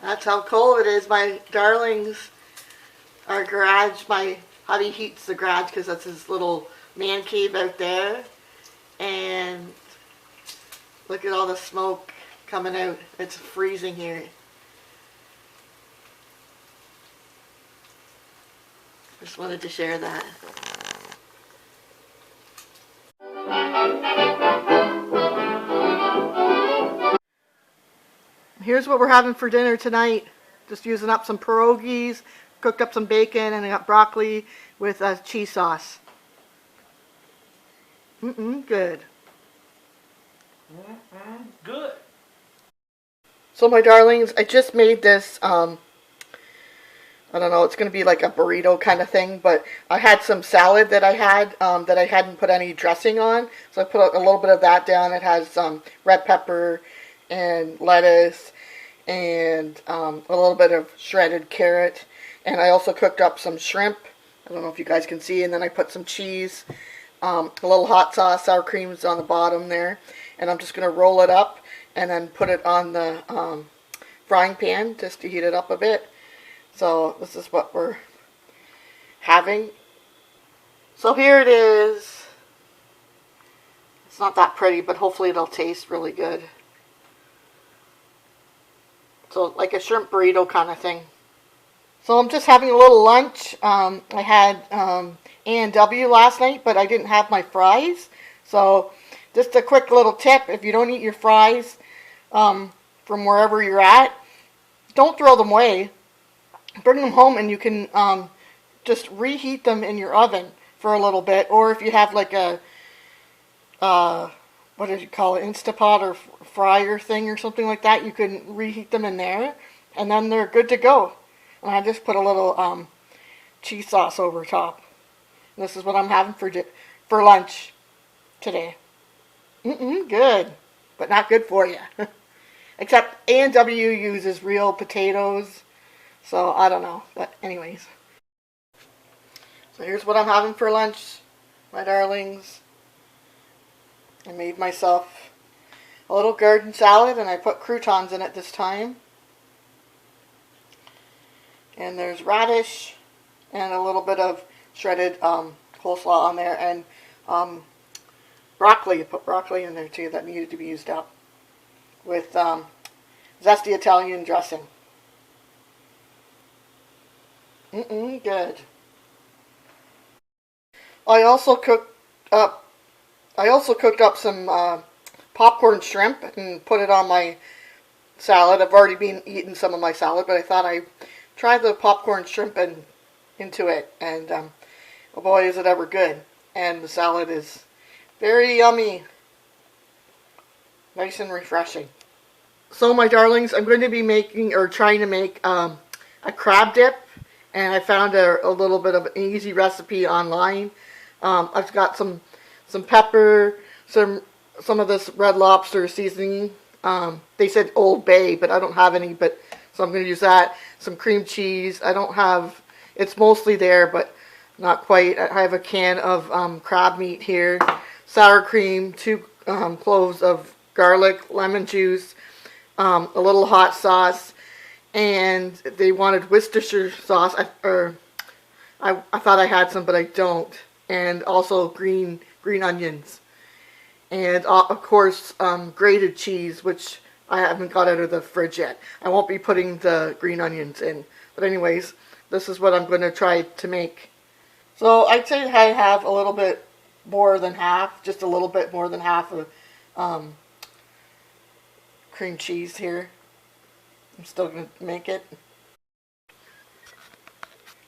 That's how cold it is. My darlings, our garage, my hubby heats the garage because that's his little man cave out there. And look at all the smoke coming out. It's freezing here. Just wanted to share that. Here's what we're having for dinner tonight. Just using up some pierogies, cooked up some bacon, and I got broccoli with cheese sauce. Good. Good. So my darlings, I just made this, I don't know, it's going to be like a burrito kind of thing, but I had some salad that I had, that I hadn't put any dressing on, so I put a little bit of that down. It has some red pepper and lettuce and a little bit of shredded carrot, and I also cooked up some shrimp. I don't know if you guys can see, and then I put some cheese, a little hot sauce, sour cream's on the bottom there, and I'm just going to roll it up and then put it on the frying pan just to heat it up a bit. So this is what we're having. So here it is. It's not that pretty, but hopefully it'll taste really good. So like a shrimp burrito kind of thing. So I'm just having a little lunch. I had A&W last night, but I didn't have my fries. So just a quick little tip: if you don't eat your fries from wherever you're at, don't throw them away. Bring them home and you can just reheat them in your oven for a little bit. Or if you have like a, what did you call it, Instapot or fryer thing or something like that, you can reheat them in there and then they're good to go. And I just put a little cheese sauce over top. And this is what I'm having for lunch today. Good, but not good for you. Except A&W uses real potatoes. So, I don't know. But anyways. So, here's what I'm having for lunch, my darlings. I made myself a little garden salad, and I put croutons in it this time. And there's radish, and a little bit of shredded coleslaw on there, and broccoli. I put broccoli in there, too, that needed to be used up. With zesty Italian dressing. Good. I also cooked up some popcorn shrimp and put it on my salad. I've already been eating some of my salad, but I thought I'd try the popcorn shrimp into it, and oh boy, is it ever good. And the salad is very yummy. Nice and refreshing. So my darlings, I'm going to be making, or trying to make, a crab dip. And I found a little bit of an easy recipe online. I've got some pepper, some of this Red Lobster seasoning. They said Old Bay, but I don't have any. So I'm going to use that. Some cream cheese. I don't have. It's mostly there, but not quite. I have a can of crab meat here. Sour cream, 2 cloves of garlic, lemon juice, a little hot sauce. And they wanted Worcestershire sauce, I thought I had some, but I don't. And also green onions. And of course, grated cheese, which I haven't got out of the fridge yet. I won't be putting the green onions in. But anyways, this is what I'm going to try to make. So I'd say I have a little bit more than half, just a little bit more than half of cream cheese here. I'm still going to make it.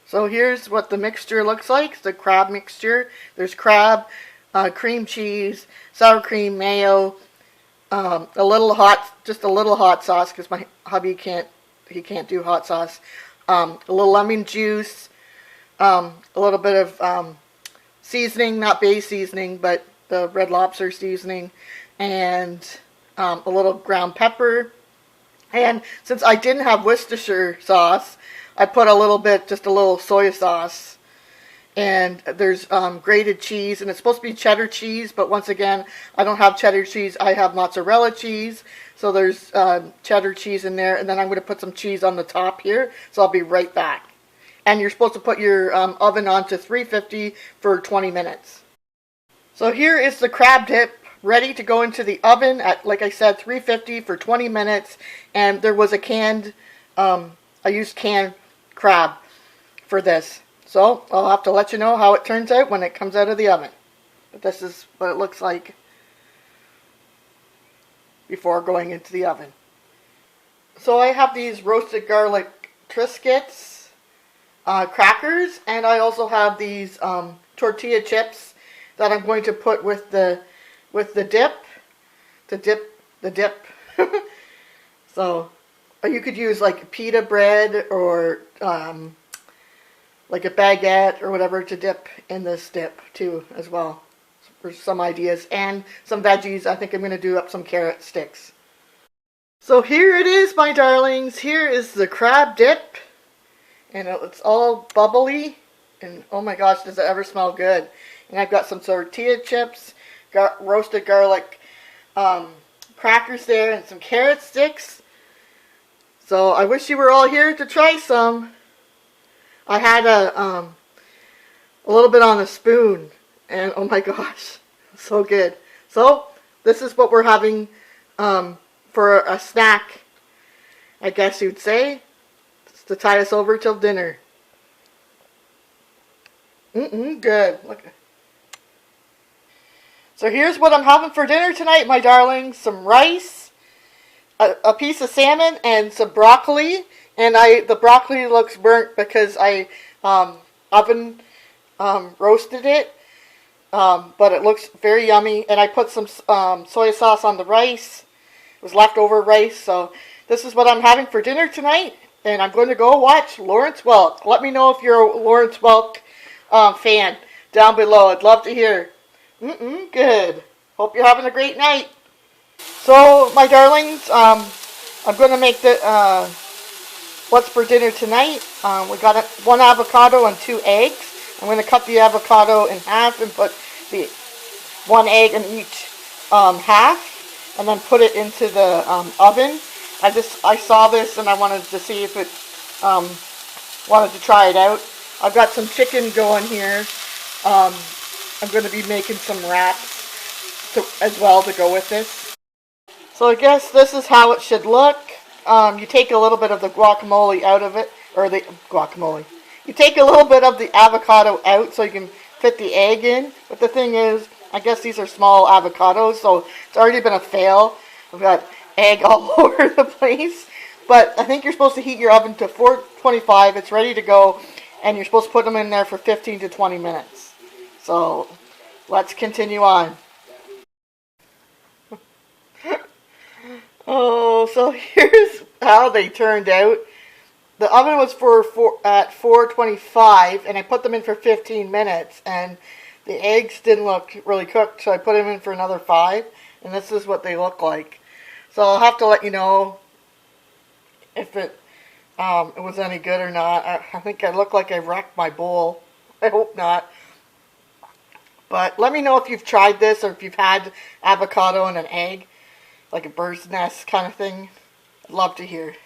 So here's what the mixture looks like. It's the crab mixture. There's crab, cream cheese, sour cream, mayo, just a little hot sauce because my hubby can't do hot sauce. A little lemon juice, a little bit of seasoning, not bay seasoning, but the Red Lobster seasoning, and a little ground pepper. And since I didn't have Worcestershire sauce, I put a little bit, just a little soy sauce. and there's grated cheese, and it's supposed to be cheddar cheese, but once again, I don't have cheddar cheese. I have mozzarella cheese, so there's cheddar cheese in there, and then I'm going to put some cheese on the top here, so I'll be right back. And you're supposed to put your oven on to 350 for 20 minutes. So here is the crab dip ready to go into the oven at, like I said, 350 for 20 minutes, and there was a canned, I used canned crab for this. So I'll have to let you know how it turns out when it comes out of the oven. But this is what it looks like before going into the oven. So I have these roasted garlic Triscuits, crackers, and I also have these tortilla chips that I'm going to put with the dip, the dip. So you could use like pita bread or like a baguette or whatever to dip in this dip too as well. For some ideas and some veggies. I think I'm going to do up some carrot sticks. So here it is, my darlings. Here is the crab dip. And it's all bubbly. And oh my gosh, does it ever smell good. And I've got some tortilla chips, roasted garlic crackers there, and some carrot sticks. So I wish you were all here to try some. I had a little bit on a spoon, and oh my gosh, so good. So this is what we're having for a snack, I guess you'd say, to tide us over till dinner. Good. Look. So here's what I'm having for dinner tonight, my darlings. Some rice, a piece of salmon, and some broccoli. And the broccoli looks burnt because I oven roasted it. But it looks very yummy. And I put some soy sauce on the rice. It was leftover rice. So this is what I'm having for dinner tonight. And I'm going to go watch Lawrence Welk. Let me know if you're a Lawrence Welk fan down below. I'd love to hear. Good. Hope you're having a great night. So, my darlings, I'm going to make the what's for dinner tonight. We got one avocado and 2 eggs. I'm going to cut the avocado in half and put the 1 egg in each half, and then put it into the oven. I saw this and I wanted to see if it wanted to try it out. I've got some chicken going here. I'm going to be making some wraps as well to go with this. So I guess this is how it should look. You take a little bit of the guacamole out of it, or the guacamole. You take a little bit of the avocado out so you can fit the egg in. But the thing is, I guess these are small avocados, so it's already been a fail. I've got egg all over the place. But I think you're supposed to heat your oven to 425. It's ready to go, and you're supposed to put them in there for 15 to 20 minutes. So, let's continue on. Oh, so here's how they turned out. The oven was at 425, and I put them in for 15 minutes, and the eggs didn't look really cooked, so I put them in for another 5, and this is what they look like. So I'll have to let you know if it was any good or not. I think I look like I wrecked my bowl. I hope not. But let me know if you've tried this or if you've had avocado and an egg, like a bird's nest kind of thing. I'd love to hear.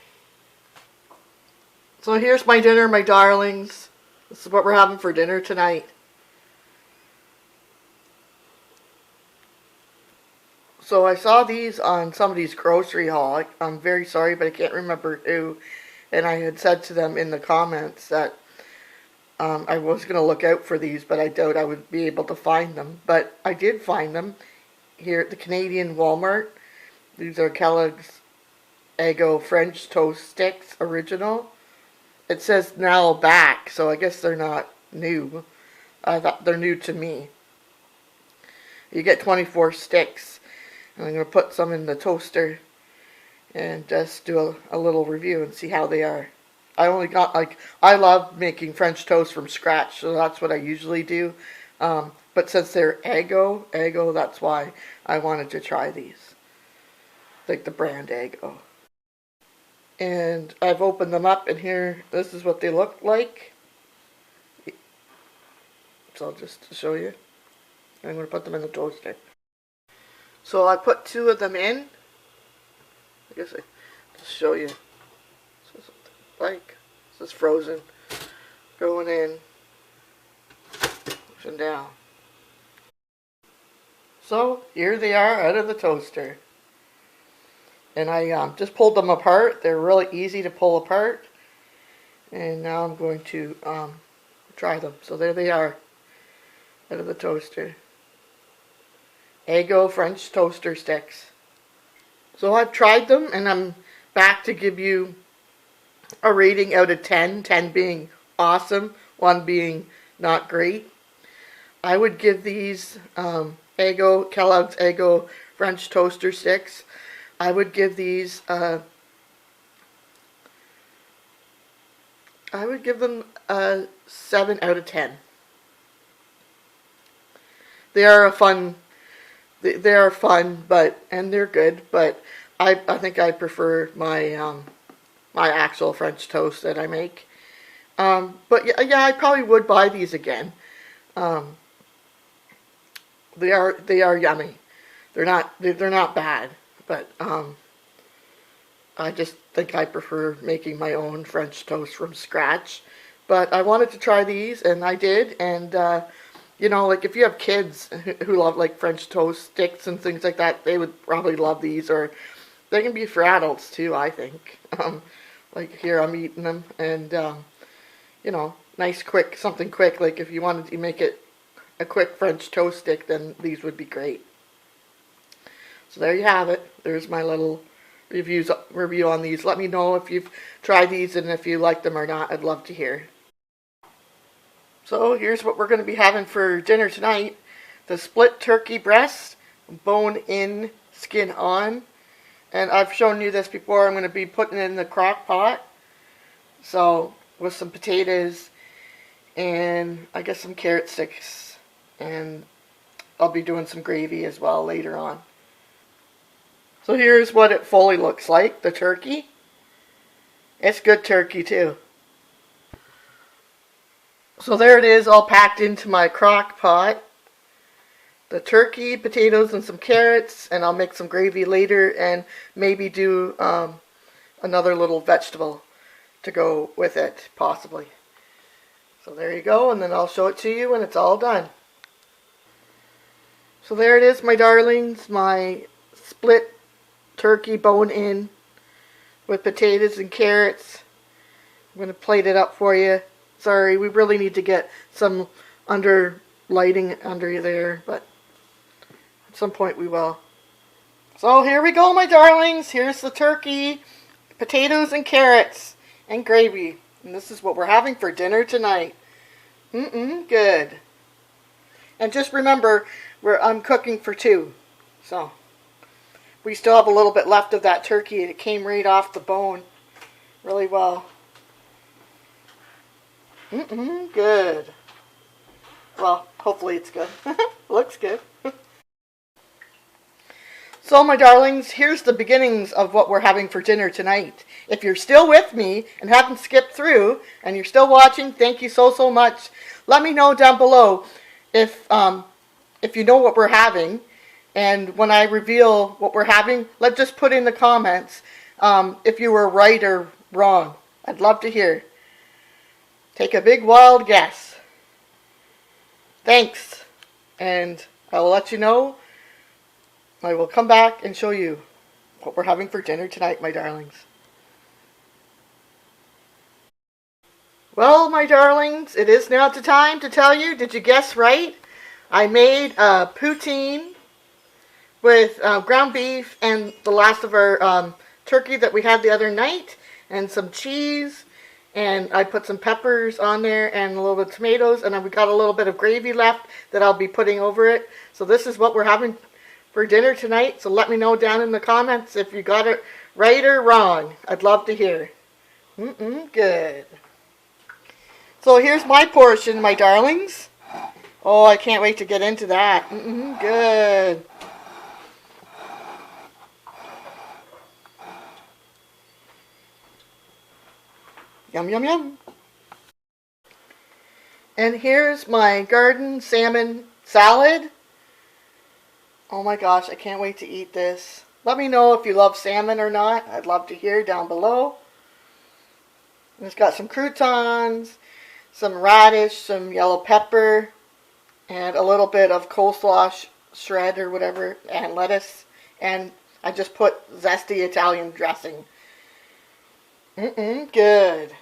So here's my dinner, my darlings. This is what we're having for dinner tonight. So I saw these on somebody's grocery haul. I'm very sorry, but I can't remember who. And I had said to them in the comments that I was going to look out for these, but I doubt I would be able to find them. But I did find them here at the Canadian Walmart. These are Kellogg's Eggo French Toast Sticks Original. It says now back, so I guess they're not new. I thought they're new to me. You get 24 sticks. And I'm going to put some in the toaster and just do a little review and see how they are. I only got, I love making French toast from scratch, so that's what I usually do. But since they're Eggo, that's why I wanted to try these. Like the brand Eggo. And I've opened them up, and here, this is what they look like. so just to show you. I'm going to put them in the toaster. So I put 2 of them in. I guess I just show you. So like this is frozen. Going in, pushing down. So here they are out of the toaster. And I just pulled them apart. They're really easy to pull apart. And now I'm going to try them. So there they are out of the toaster. Eggo French toaster sticks. So I've tried them and I'm back to give you a rating out of 10. 10 being awesome, 1 being not great. I would give these Kellogg's Eggo French toaster sticks. I would give these I would give them a 7 out of 10. They are fun, and they're good, but I think I prefer my my actual French toast that I make. But yeah, I probably would buy these again. They are yummy. They're not bad, but I just think I prefer making my own French toast from scratch. But I wanted to try these, and I did. And you know, like if you have kids who love like French toast sticks and things like that, they would probably love these. Or they can be for adults too, I think. Like here I'm eating them, and you know, nice quick, something quick. Like if you wanted to make it a quick French toast stick, then these would be great. So there you have it. There's my little review on these. Let me know if you've tried these and if you like them or not. I'd love to hear. So here's what we're going to be having for dinner tonight. The split turkey breast, bone in, skin on. And I've shown you this before. I'm going to be putting it in the crock pot. So with some potatoes and I guess some carrot sticks. And I'll be doing some gravy as well later on. So here's what it fully looks like, the turkey. It's good turkey too. So there it is, all packed into my crock pot. The turkey, potatoes, and some carrots, and I'll make some gravy later and maybe do another little vegetable to go with it, possibly. So there you go, and then I'll show it to you when it's all done. So there it is, my darlings, my split turkey bone in with potatoes and carrots. I'm going to plate it up for you. Sorry, we really need to get some lighting under there, but at some point we will. So here we go, my darlings. Here's the turkey, potatoes and carrots, and gravy. And this is what we're having for dinner tonight. Good. And just remember, I'm cooking for 2. So we still have a little bit left of that turkey, and it came right off the bone really well. Good. Well, hopefully it's good. Looks good. So, my darlings, here's the beginnings of what we're having for dinner tonight. If you're still with me and haven't skipped through, and you're still watching, thank you so much. Let me know down below if you know what we're having. And when I reveal what we're having, let's just put in the comments if you were right or wrong. I'd love to hear. Take a big wild guess. Thanks. And I will let you know. I will come back and show you what we're having for dinner tonight, my darlings. Well, my darlings, it is now the time to tell you, did you guess right? I made a poutine with ground beef and the last of our turkey that we had the other night, and some cheese, and I put some peppers on there and a little bit of tomatoes, and we got a little bit of gravy left that I'll be putting over it. So this is what we're having for dinner tonight. So let me know down in the comments if you got it right or wrong. I'd love to hear. Good. So here's my portion, my darlings. Oh, I can't wait to get into that. Good. Yum, yum, yum. And here's my garden salmon salad. Oh my gosh, I can't wait to eat this. Let me know if you love salmon or not. I'd love to hear down below. And it's got some croutons, some radish, some yellow pepper, and a little bit of coleslaw shred or whatever, and lettuce. And I just put zesty Italian dressing. Good.